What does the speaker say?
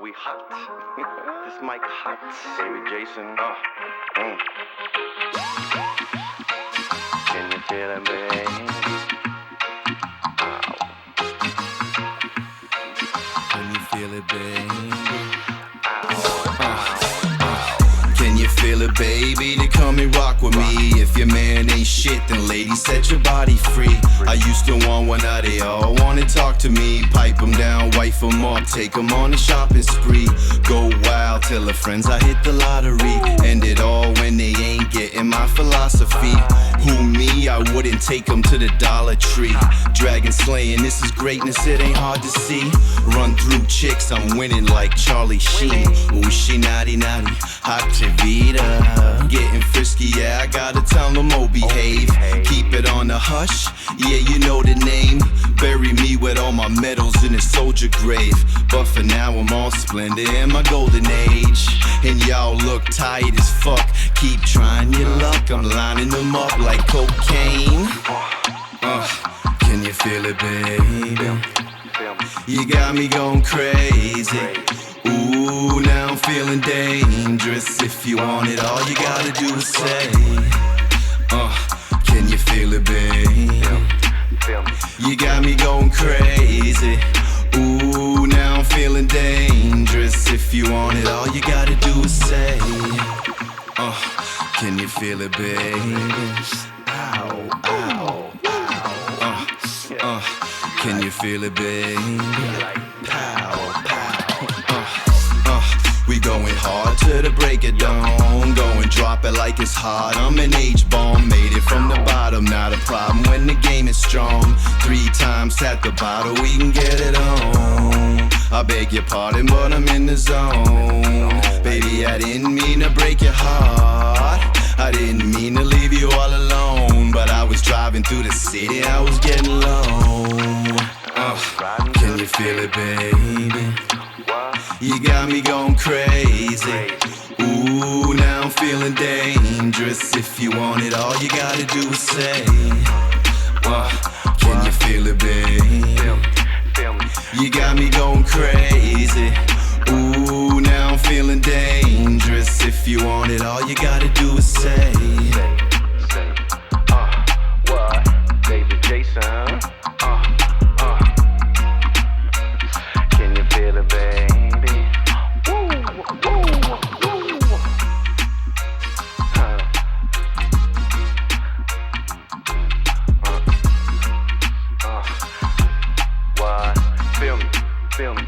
We hot. This mic hot. Baby Jason. Can you feel it, baby? Can you feel it, baby? Can you feel it, baby? To come and rock with me. If your man ain't shit, then lady, set your body free. I used to want one of they all wanna talk to me. Pipe them down, wife them up, take them on a shopping spree. Go wild, tell her friends I hit the lottery. End it all when they ain't getting my philosophy. Who me? I wouldn't take them to the Dollar Tree. Dragon slaying, this is greatness, it ain't hard to see. Run through chicks, I'm winning like Charlie Sheen. Ooh, she naughty, naughty, hot Vida. Getting frisky, yeah, I gotta tell them, oh, behave. Keep it on the hush, yeah, you know the name. Bury me with all my medals in a soldier grave. But for now, I'm all splendid in my golden age. And y'all look tight as fuck. Keep trying your luck, I'm lining them up like cocaine. Can you feel it, baby? You got me going crazy. Ooh, now I'm feeling dangerous. If you want it, all you gotta do is say, can you feel it, baby? You got me going crazy. Ooh, now I'm feeling dangerous. If you want it, all you gotta do is say, can you feel it, baby? Ow, ow, ow. Can you feel it, baby? Pow, pow. We going hard to the break of dawn. Go and drop it like it's hot. I'm an H-bomb, made it from the bottom. Not a problem when the game is strong. 3 times at the bottle, we can get it on. I beg your pardon, but I'm in the zone. Baby, I didn't mean to break your heart. I didn't mean to leave you all alone. But I was driving through the city, I was getting low. Can you feel it, baby? You got me going crazy. Ooh, now I'm feeling dangerous. If you want it, all you gotta do is say, can you feel it, baby? You got me going crazy. Ooh, now I'm feeling dangerous. If you want it, all you gotta do is say, What? Baby Jason. Can you feel it, baby? What? Feel me, feel me.